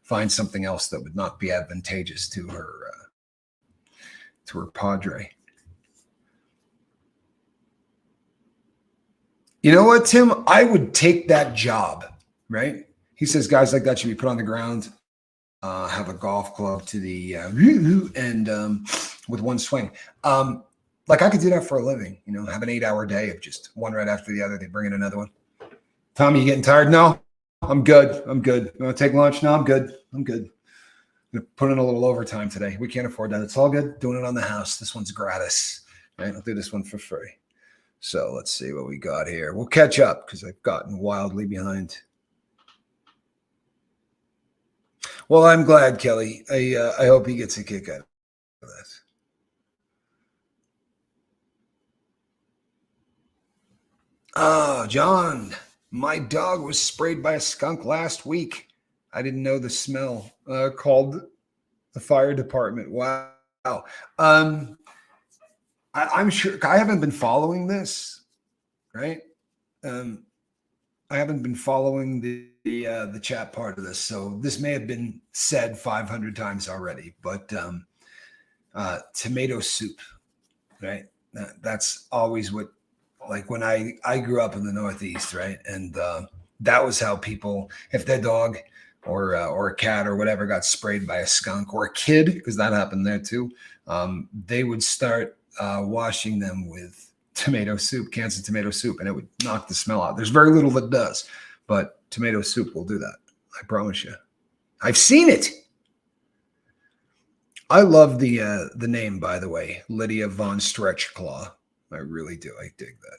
find something else that would not be advantageous to her padre. You know what, Tim? I would take that job, right? He says guys like that should be put on the ground, have a golf club to the and with one swing. Like I could do that for a living, have an 8-hour day of just one right after the other. They bring in another one. Tommy, you getting tired? No, I'm good. You want to take lunch? No, I'm good. I'm going to put in a little overtime today. We can't afford that. It's all good. Doing it on the house. This one's gratis. Right? I'll do this one for free. So let's see what we got here. We'll catch up because I've gotten wildly behind. Well, I'm glad, Kelly. I hope he gets a kick out of this. Oh, John, my dog was sprayed by a skunk last week. I didn't know the smell. Called the fire department. Wow. I'm sure I haven't been following this, right? I haven't been following the chat part of this, so this may have been said 500 times already. But tomato soup, right? That's always what. Like when I grew up in the Northeast, right? And that was how people, if their dog or a cat or whatever got sprayed by a skunk or a kid, because that happened there too, they would start washing them with tomato soup, cans of tomato soup, and it would knock the smell out. There's very little that does, but tomato soup will do that. I promise you. I've seen it. I love the name, by the way, Lydia Von Stretchclaw. I really do. I dig that.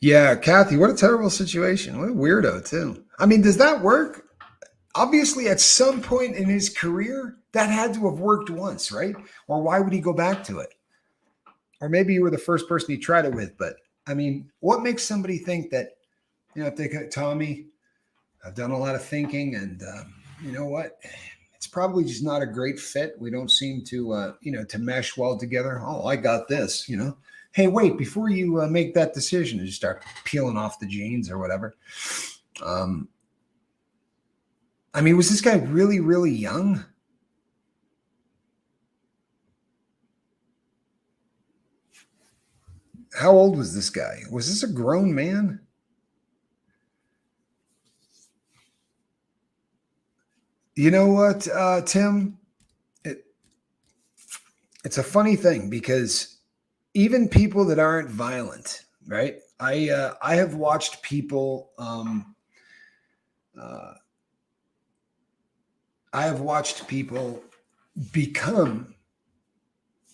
Yeah, Kathy, what a terrible situation. What a weirdo, too. I mean, does that work? Obviously, at some point in his career, that had to have worked once, right? Or why would he go back to it? Or maybe you were the first person he tried it with. But, I mean, what makes somebody think that, if they could, Tommy, I've done a lot of thinking, and you know what? It's probably just not a great fit. We don't seem to, to mesh well together. Oh, I got this, Hey, wait, before you make that decision, you start peeling off the jeans or whatever. I mean, was this guy really, really young? How old was this guy? Was this a grown man? You know what, Tim? It's a funny thing because even people that aren't violent, right? I have watched people. I have watched people become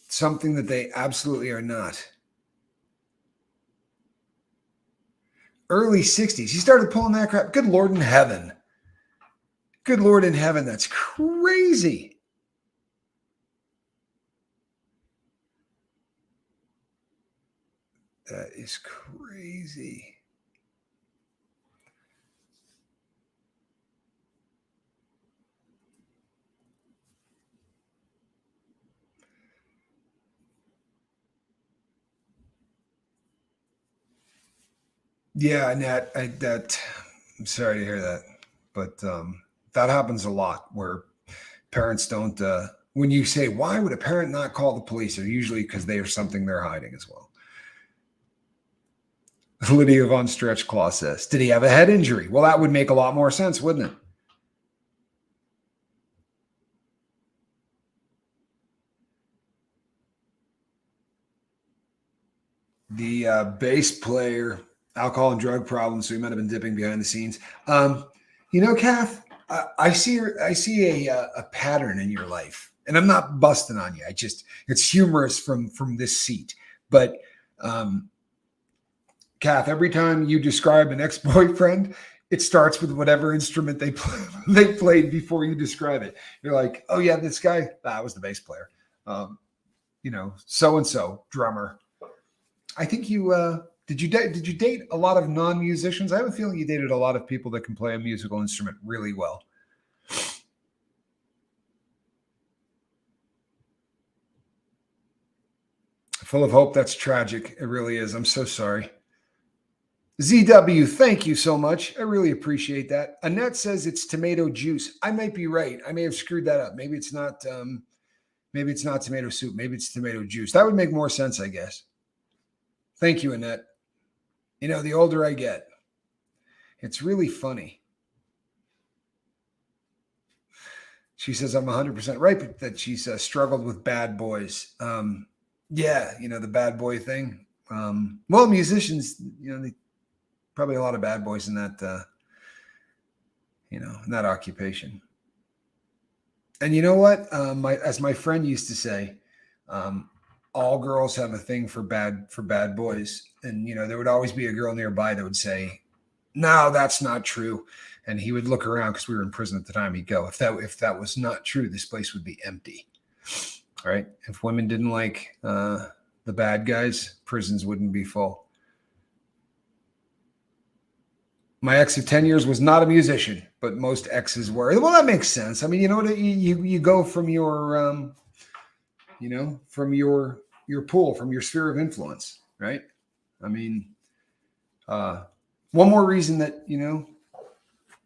something that they absolutely are not. Early 60s, he started pulling that crap. Good Lord in heaven. Good Lord in heaven, that's crazy. That is crazy. Yeah, Nat, I'm sorry to hear that, but that happens a lot where parents don't. When you say, "Why would a parent not call the police?" They're usually because they are something they're hiding as well. Lydia Von Stretchclaw says, "Did he have a head injury?" Well, that would make a lot more sense, wouldn't it? The bass player, alcohol and drug problems, so he might have been dipping behind the scenes. Kath, I see a pattern in your life, and I'm not busting on you. It's humorous from this seat, but Kath, every time you describe an ex-boyfriend, it starts with whatever instrument they played before you describe it. You're like, oh yeah, this guy, that was the bass player. So and so drummer. I think you Did you date a lot of non-musicians? I have a feeling you dated a lot of people that can play a musical instrument really well. Full of hope. That's tragic. It really is. I'm so sorry. ZW, thank you so much. I really appreciate that. Annette says it's tomato juice. I might be right. I may have screwed that up. Maybe it's not. Maybe it's not tomato soup. Maybe it's tomato juice. That would make more sense, I guess. Thank you, Annette. You know, the older I get, it's really funny. She says I'm 100% right, but that she's struggled with bad boys. Yeah, you know, the bad boy thing. Well, musicians, you know, they probably a lot of bad boys in that, you know, in that occupation. And you know what? As my friend used to say, all girls have a thing for bad boys, and you know, there would always be a girl nearby that would say, "No, that's not true," and he would look around because we were in prison at the time. He'd go, "If that was not true, this place would be empty." Right? If women didn't like the bad guys, prisons wouldn't be full. My ex of 10 years was not a musician, but most exes were. Well, that makes sense. I mean, you know what? You go from your, you know, from your pool, from your sphere of influence, right? I mean, one more reason that, you know,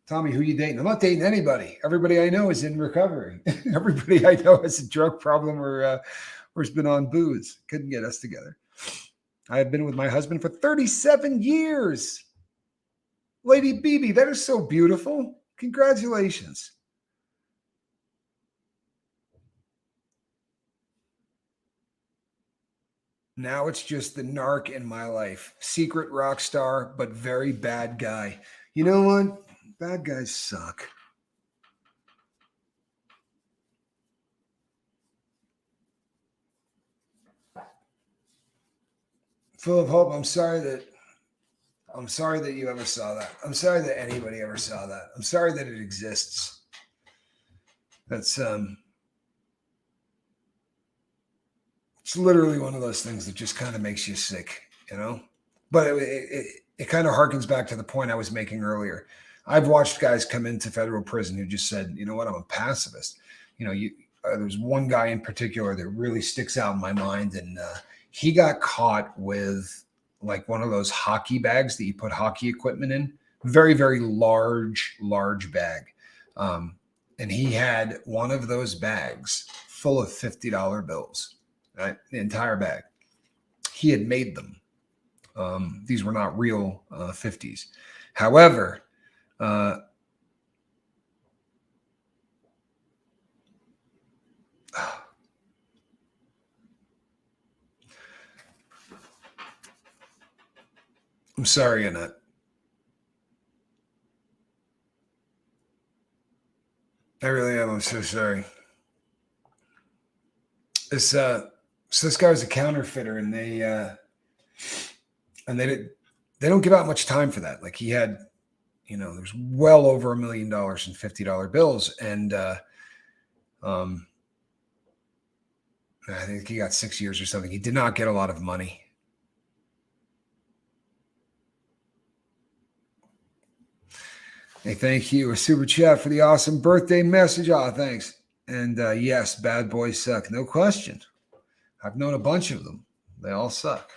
Tommy, who you dating? I'm not dating anybody. Everybody I know is in recovery. Everybody I know has a drug problem or has been on booze. Couldn't get us together. I have been with my husband for 37 years. Lady BB, that is so beautiful. Congratulations. Now it's just the narc in my life. Secret rock star, but very bad guy. You know what? Bad guys suck. Full of hope. I'm sorry that you ever saw that. I'm sorry that anybody ever saw that. I'm sorry that it exists. That's it's literally one of those things that just kind of makes you sick, you know? But it kind of harkens back to the point I was making earlier. I've watched guys come into federal prison who just said, you know what, I'm a pacifist. You know, there's one guy in particular that really sticks out in my mind, and he got caught with like one of those hockey bags that you put hockey equipment in, very, very large bag. And he had one of those bags full of $50 bills, right? The entire bag. He had made them. These were not real 50s. However, I'm sorry, Annette. I really am. I'm so sorry. So this guy was a counterfeiter, and they don't give out much time for that. Like he had, you know, there's well over $1 million in $50 bills, and I think he got 6 years or something. He did not get a lot of money. Hey, thank you. A super chat for the awesome birthday message. Oh, thanks. And yes, bad boys suck. No question. I've known a bunch of them. They all suck.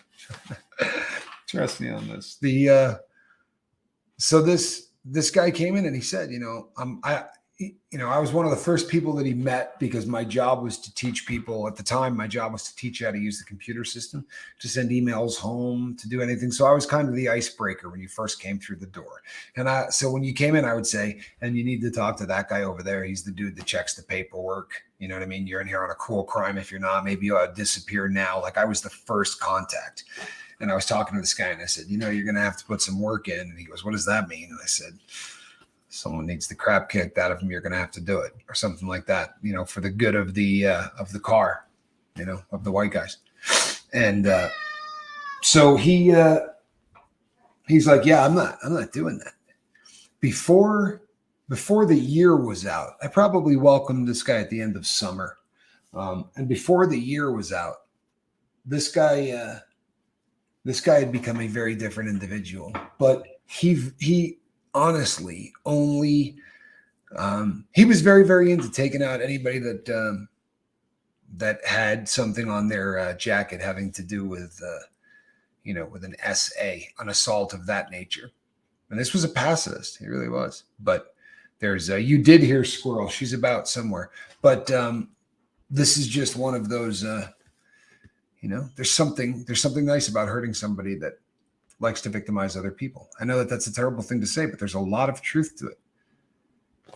Trust me on this. So this guy came in and he said, you know, I was one of the first people that he met because my job was to teach people at the time. My job was to teach you how to use the computer system, to send emails home, to do anything. So I was kind of the icebreaker when you first came through the door. And so when you came in, I would say, and you need to talk to that guy over there. He's the dude that checks the paperwork. You know what I mean? You're in here on a cool crime. If you're not, maybe you ought to disappear now. Like I was the first contact. And I was talking to this guy and I said, you know, you're going to have to put some work in. And he goes, what does that mean? And I said, someone needs the crap kicked out of him, you're going to have to do it, or something like that, you know, for the good of the car, you know, of the white guys. And so he's like, yeah, I'm not doing that. Before the year was out, I probably welcomed this guy at the end of summer. And before the year was out, this guy This guy had become a very different individual, but he honestly only he was very, very into taking out anybody that had something on their jacket having to do with with an SA, an assault of that nature. And this was a pacifist. He really was. But there's you did hear Squirrel. She's about somewhere. But this is just one of those. There's something nice about hurting somebody that likes to victimize other people. I know that that's a terrible thing to say, but there's a lot of truth to it.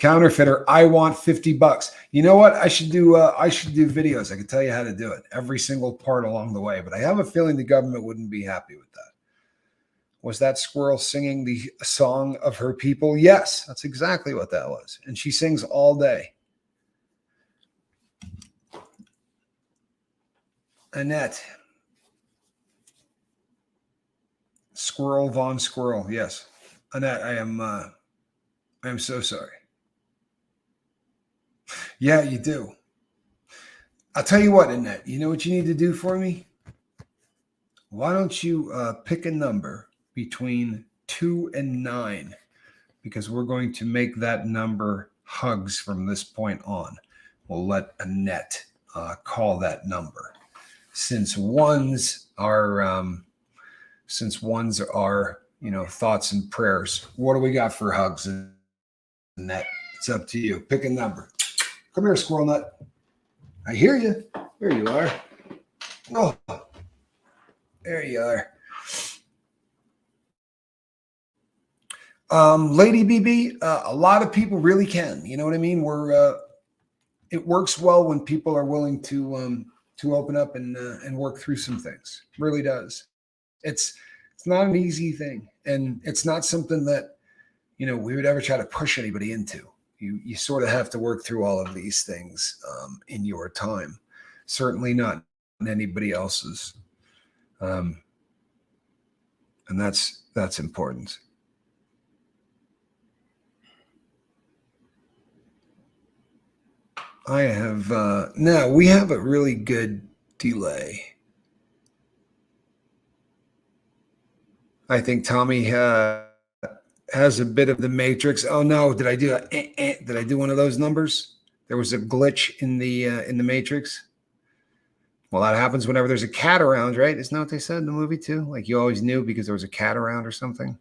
Counterfeiter, I want $50. You know what? I should do videos. I can tell you how to do it, every single part along the way. But I have a feeling the government wouldn't be happy with that. Was that squirrel singing the song of her people? Yes, that's exactly what that was. And she sings all day. Annette. Squirrel Von Squirrel. Yes. Annette, I am so sorry. Yeah, you do. I'll tell you what, Annette, you know what you need to do for me? Why don't you pick a number between 2 and 9? Because we're going to make that number hugs from this point on. We'll let Annette call that number. Since ones are thoughts and prayers, what do we got for hugs, Annette? It's up to you. Pick a number. Come here, Squirrel Nut. I hear you. There you are. Oh, there you are. Lady BB, a lot of people really can. You know what I mean? It works well when people are willing to open up and work through some things. It really does. It's not an easy thing, and it's not something that we would ever try to push anybody into. You sort of have to work through all of these things in your time. Certainly not in anybody else's, and that's important. I have now we have a really good delay. I think Tommy has a bit of the matrix. Oh no, did I do did I do one of those numbers? There was a glitch in the matrix. Well, that happens whenever there's a cat around, right? Isn't that what they said in the movie too? Like you always knew because there was a cat around or something.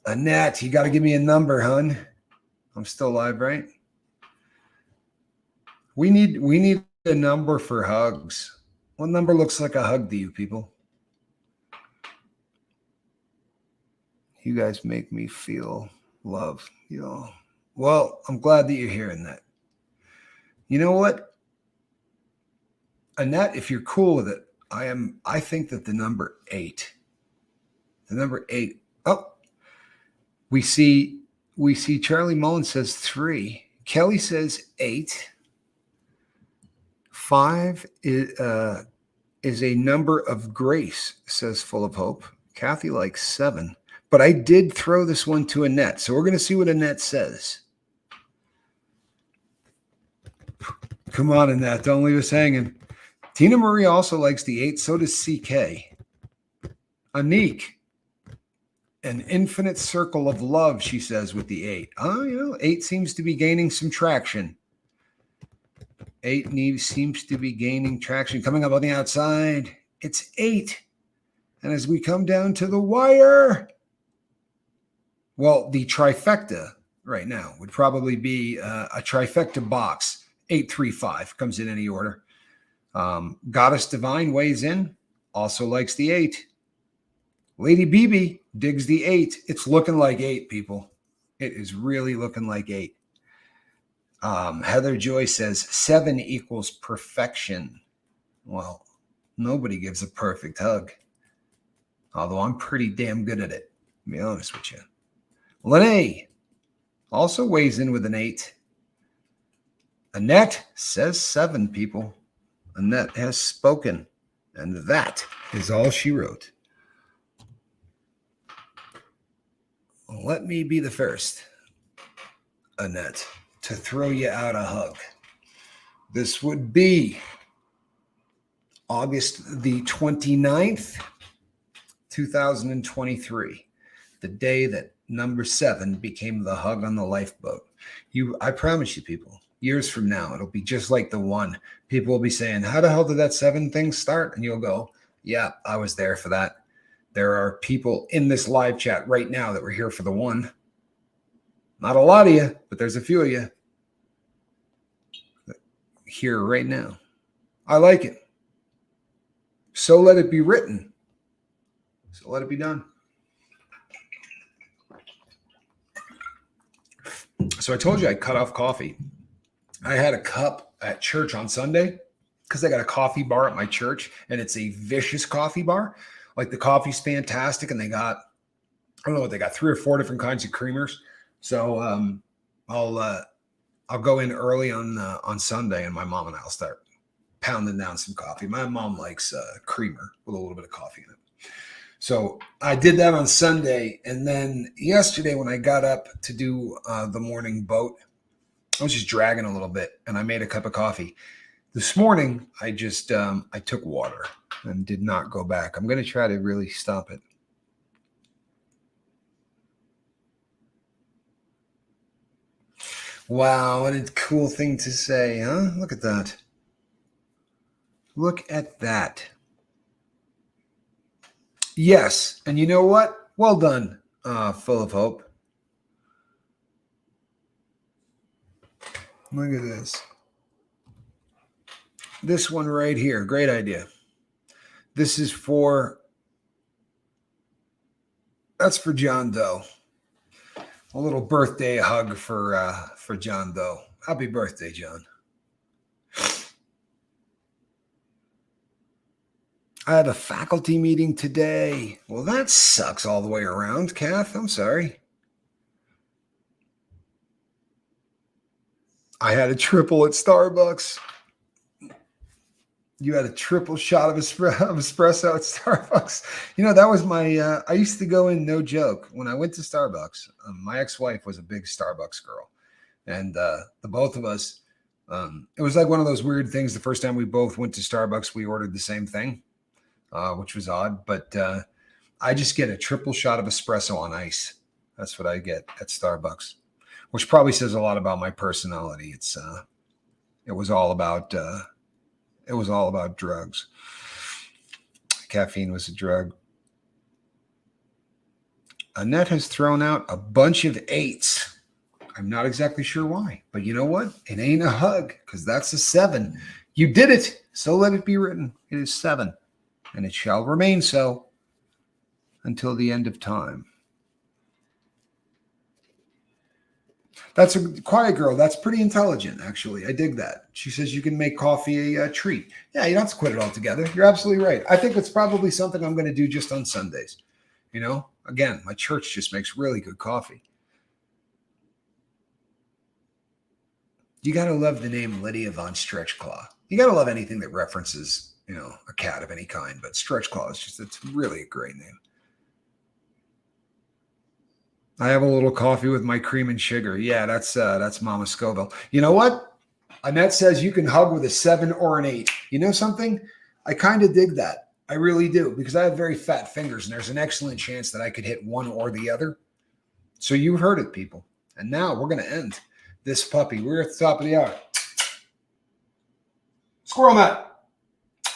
Annette, you got to give me a number, hun. I'm still live, right? We need a number for hugs. What number looks like a hug to you people? You guys make me feel love, Well, I'm glad that you're hearing that. You know what? Annette, if you're cool with it, I think that the number 8. The number 8. Oh, we see Charlie Mullen says 3. Kelly says 8. 5 is a number of grace, says Full of Hope. Kathy likes 7. But I did throw this one to Annette, so we're going to see what Annette says. Come on, Annette. Don't leave us hanging. Tina Marie also likes the 8. So does CK. Anik. An infinite circle of love, she says, with the 8. 8 seems to be gaining some traction. 8 seems to be gaining traction. Coming up on the outside, it's 8. And as we come down to the wire, well, the trifecta right now would probably be a trifecta box. 835 comes in any order. Goddess Divine weighs in, also likes the 8. Lady BB digs the 8. It's looking like 8, people. It is really looking like 8. Heather Joy says 7 equals perfection. Well, nobody gives a perfect hug. Although I'm pretty damn good at it, to be honest with you. Lene also weighs in with an 8. Annette says 7, people. Annette has spoken, and that is all she wrote. Let me be the first, Annette, to throw you out a hug. This would be August the 29th, 2023, the day that number 7 became the hug on the lifeboat. I promise you, people, years from now, it'll be just like the 1. People will be saying, how the hell did that 7 thing start? And you'll go, yeah, I was there for that. There are people in this live chat right now that were here for the 1. Not a lot of you, but there's a few of you here right now. I like it. So let it be written. So let it be done. So I told you I cut off coffee. I had a cup at church on Sunday because I got a coffee bar at my church, and it's a vicious coffee bar. Like, the coffee's fantastic, and they got, I don't know what they got, 3 or 4 different kinds of creamers. So I'll go in early on Sunday, and my mom and I'll start pounding down some coffee. My mom likes creamer with a little bit of coffee in it. So I did that on Sunday. And then yesterday when I got up to do the morning boat, I was just dragging a little bit, and I made a cup of coffee. This morning, I just I took water and did not go back. I'm going to try to really stop it. Wow, what a cool thing to say, huh? Look at that. Look at that. Yes, and you know what? Well done, Full of Hope. Look at this. This one right here, great idea. This is that's for John Doe. A little birthday hug for John Doe. Happy birthday, John. I had a faculty meeting today. Well, that sucks all the way around, Kath. I'm sorry. I had a triple at Starbucks. You had a triple shot of espresso at Starbucks. You know, that was my, I used to go in, no joke, when I went to Starbucks. My ex-wife was a big Starbucks girl. And the both of us, it was like one of those weird things. The first time we both went to Starbucks, we ordered the same thing, which was odd. But I just get a triple shot of espresso on ice. That's what I get at Starbucks, which probably says a lot about my personality. It was all about drugs. Caffeine was a drug. Annette has thrown out a bunch of 8s. I'm not exactly sure why, but you know what? It ain't a hug, because that's a 7. You did it, so let it be written. It is 7, and it shall remain so until the end of time. That's a quiet girl. That's pretty intelligent, actually. I dig that. She says you can make coffee a treat. Yeah, you don't have to quit it altogether. You're absolutely right. I think it's probably something I'm going to do just on Sundays. You know, again, my church just makes really good coffee. You got to love the name Lydia von Stretchclaw. You got to love anything that references, you know, a cat of any kind, but Stretchclaw is just, it's really a great name. I have a little coffee with my cream and sugar. Yeah, that's Mama Scoville. You know what? Annette says you can hug with a 7 or an 8. You know something? I kind of dig that. I really do, because I have very fat fingers, and there's an excellent chance that I could hit one or the other. So you heard it, people. And now we're going to end this puppy. We're at the top of the hour. Squirrel Matt. I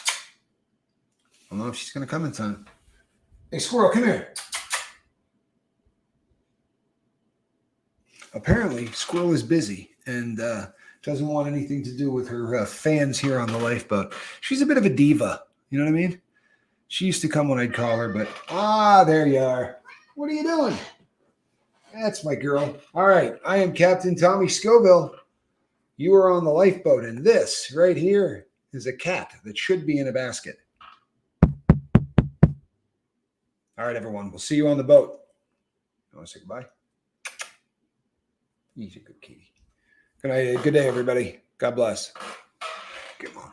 don't know if she's going to come in time. Hey, Squirrel, come here. Apparently, Squirrel is busy and doesn't want anything to do with her fans here on the lifeboat. She's a bit of a diva. You know what I mean? She used to come when I'd call her, but there you are. What are you doing? That's my girl. All right. I am Captain Tommy Scoville. You are on the lifeboat, and this right here is a cat that should be in a basket. All right, everyone. We'll see you on the boat. You want to say goodbye? He's a good kitty. Good night. Good day, everybody. God bless. Come on.